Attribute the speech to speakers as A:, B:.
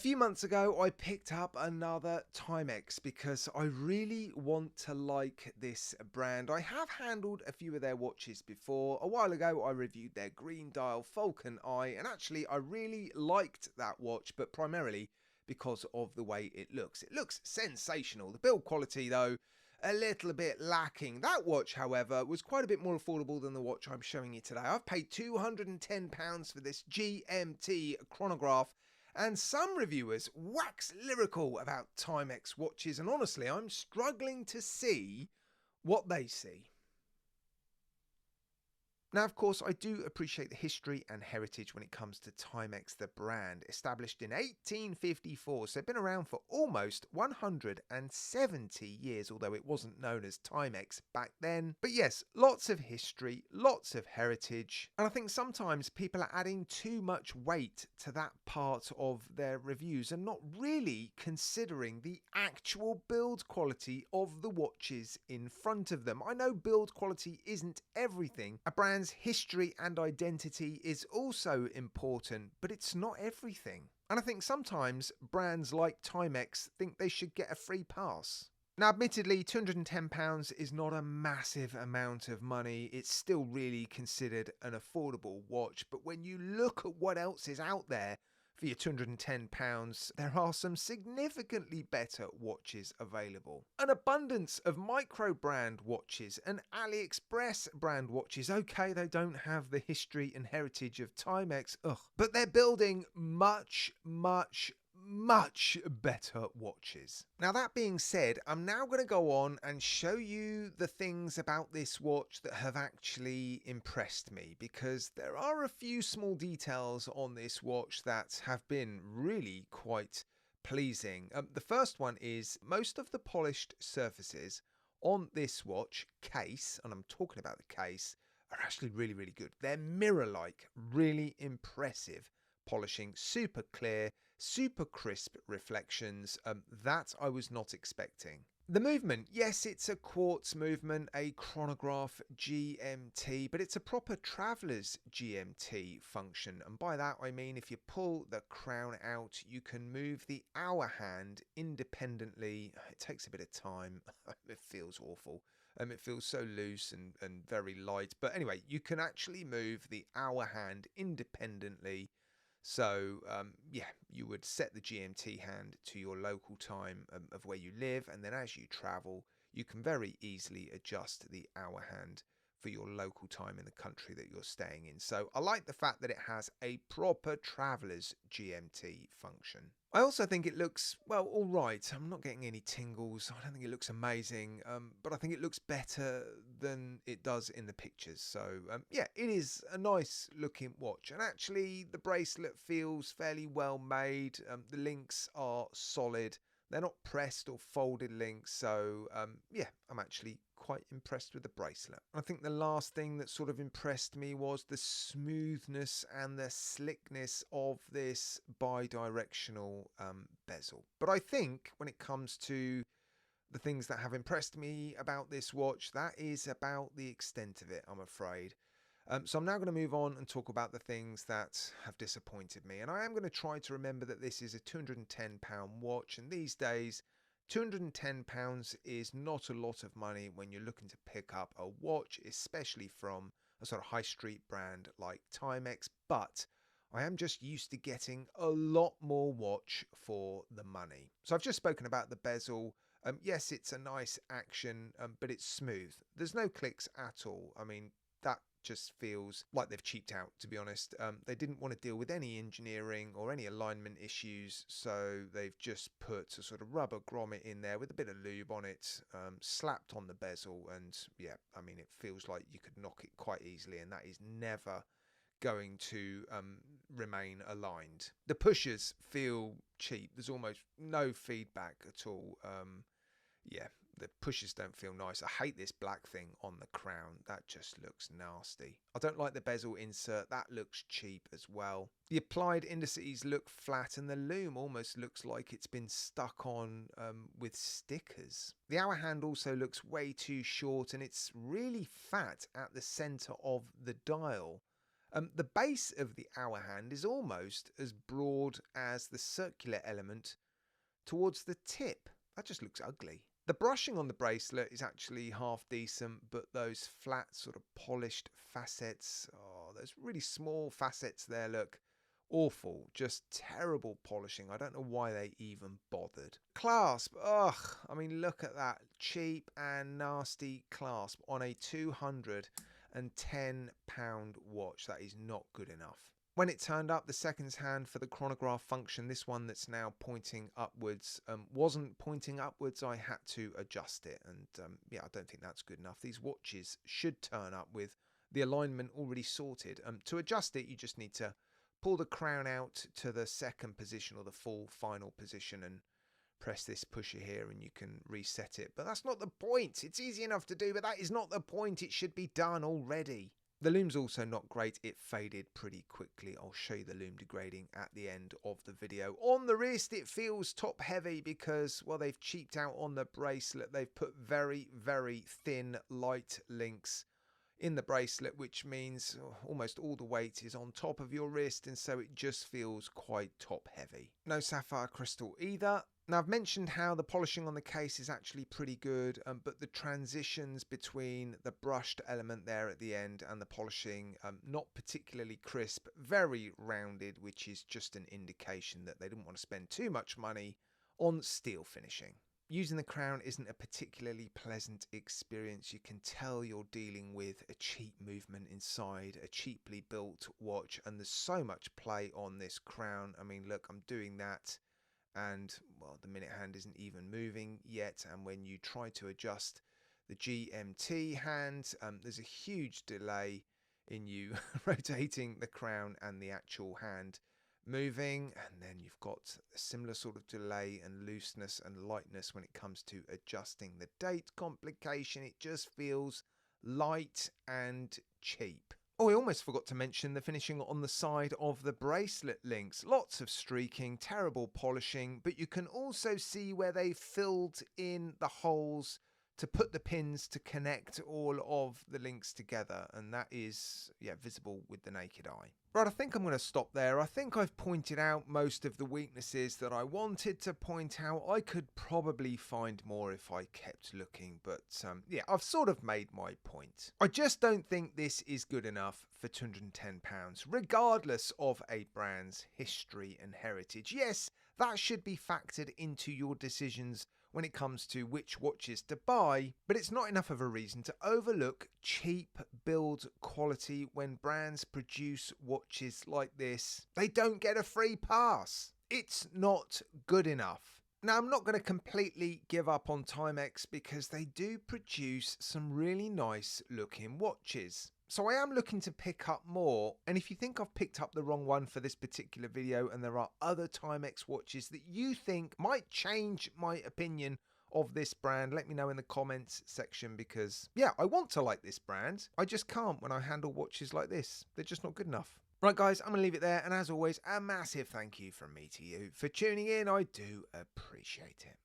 A: few months ago, I picked up another Timex because I really want to like this brand. I have handled a few of their watches before. A while ago, I reviewed their green dial Falcon Eye, and actually, I really liked that watch, but primarily because of the way it looks. It looks sensational. The build quality, though, a little bit lacking. That watch, however, was quite a bit more affordable than the watch I'm showing you today. I've paid £210 for this GMT chronograph, and some reviewers wax lyrical about Timex watches, and honestly, I'm struggling to see what they see. Now, of course, I do appreciate the history and heritage when it comes to Timex, the brand. Established in 1854, so been around for almost 170 years, although it wasn't known as Timex back then. But yes, lots of history, lots of heritage, and I think sometimes people are adding too much weight to that part of their reviews and not really considering the actual build quality of the watches in front of them. I know build quality isn't everything. A brand's history and identity is also important, but it's not everything. And I think sometimes brands like Timex think they should get a free pass. Now, admittedly, £210 is not a massive amount of money. It's still really considered an affordable watch, but when you look at what else is out there for your £210, there are some significantly better watches available. An abundance of micro brand watches and AliExpress brand watches. Okay, they don't have the history and heritage of Timex, but they're building much better watches. Now, that being said, I'm now going to go on and show you the things about this watch that have actually impressed me, because there are a few small details on this watch that have been really quite pleasing. The first one is most of the polished surfaces on this watch case, and I'm talking about the case, are actually really good. They're mirror-like, really impressive polishing, super clear, super crisp reflections that I was not expecting. The movement, yes, it's a quartz movement, a chronograph GMT, but it's a proper traveller's GMT function. And by that I mean if you pull the crown out, you can move the hour hand independently. It takes a bit of time. It feels awful. It feels so loose and very light. But anyway, you can actually move the hour hand independently. So, yeah, you would set the GMT hand to your local time of where you live, and then as you travel, you can very easily adjust the hour hand for your local time in the country that you're staying in. So I like the fact that it has a proper traveller's GMT function. I also think it looks, well, all right. I'm not getting any tingles. I don't think it looks amazing, but I think it looks better than it does in the pictures. So, yeah, it is a nice looking watch. And actually, the bracelet feels fairly well made. The links are solid. They're not pressed or folded links. So, yeah, I'm actually quite impressed with the bracelet. I think the last thing that sort of impressed me was the smoothness and the slickness of this bi-directional bezel. But I think when it comes to the things that have impressed me about this watch, that is about the extent of it, I'm afraid. So I'm now going to move on and talk about the things that have disappointed me. And I am going to try to remember that this is a £210 watch, and these days £210 is not a lot of money when you're looking to pick up a watch, especially from a sort of high street brand like Timex, but I am just used to getting a lot more watch for the money. So I've just spoken about the bezel. Yes, it's a nice action, but it's smooth. There's no clicks at all. I mean, that just feels like they've cheaped out, to be honest. They didn't want to deal with any engineering or any alignment issues, so they've just put a sort of rubber grommet in there with a bit of lube on it, slapped on the bezel, and yeah, I mean, it feels like you could knock it quite easily, and that is never going to remain aligned. The pushers feel cheap. There's almost no feedback at all. Yeah, the pushers don't feel nice. I hate this black thing on the crown. That just looks nasty. I don't like the bezel insert. That looks cheap as well. The applied indices look flat, and the loom almost looks like it's been stuck on with stickers. The hour hand also looks way too short, and it's really fat at the center of the dial. The base of the hour hand is almost as broad as the circular element towards the tip. That just looks ugly. The brushing on the bracelet is actually half decent, but those flat sort of polished facets, oh, those really small facets there look awful. Just terrible polishing. I don't know why they even bothered. Clasp, ugh, I mean, look at that cheap and nasty clasp on a £210 watch. That is not good enough. When it turned up, the seconds hand for the chronograph function, this one that's now pointing upwards, wasn't pointing upwards. I had to adjust it, and yeah, I don't think that's good enough. These watches should turn up with the alignment already sorted. To adjust it, you just need to pull the crown out to the second position or the full final position and press this pusher here and you can reset it. But that's not the point. It's easy enough to do, but that is not the point. It should be done already. The loom's also not great. It faded pretty quickly. I'll show you the loom degrading at the end of the video. On the wrist, it feels top heavy because, well, they've cheaped out on the bracelet. They've put very, very thin, light links in the bracelet, which means almost all the weight is on top of your wrist, and so it just feels quite top heavy. No sapphire crystal either. Now, I've mentioned how the polishing on the case is actually pretty good, but the transitions between the brushed element there at the end and the polishing, not particularly crisp, very rounded, which is just an indication that they didn't want to spend too much money on steel finishing. Using the crown isn't a particularly pleasant experience. You can tell you're dealing with a cheap movement inside a cheaply built watch, and there's so much play on this crown. I mean, look, I'm doing that, and well, the minute hand isn't even moving yet, and when you try to adjust the GMT hand, there's a huge delay in you rotating the crown and the actual hand moving, and then you've got a similar sort of delay and looseness and lightness when it comes to adjusting the date complication. It just feels light and cheap. Oh, I almost forgot to mention the finishing on the side of the bracelet links. Lots of streaking, terrible polishing, but you can also see where they filled in the holes to put the pins to connect all of the links together, and that is, yeah, visible with the naked eye. Right, I think I'm going to stop there. I think I've pointed out most of the weaknesses that I wanted to point out. I could probably find more if I kept looking, but yeah, I've sort of made my point. I just don't think this is good enough for £210, regardless of a brand's history and heritage. Yes, that should be factored into your decisions when it comes to which watches to buy, but it's not enough of a reason to overlook cheap build quality when brands produce watches like this. They don't get a free pass. It's not good enough. Now, I'm not going to completely give up on Timex because they do produce some really nice looking watches. So I am looking to pick up more, and if you think I've picked up the wrong one for this particular video and there are other Timex watches that you think might change my opinion of this brand, let me know in the comments section, because yeah, I want to like this brand. I just can't when I handle watches like this. They're just not good enough. Right guys, I'm going to leave it there, and as always, a massive thank you from me to you for tuning in. I do appreciate it.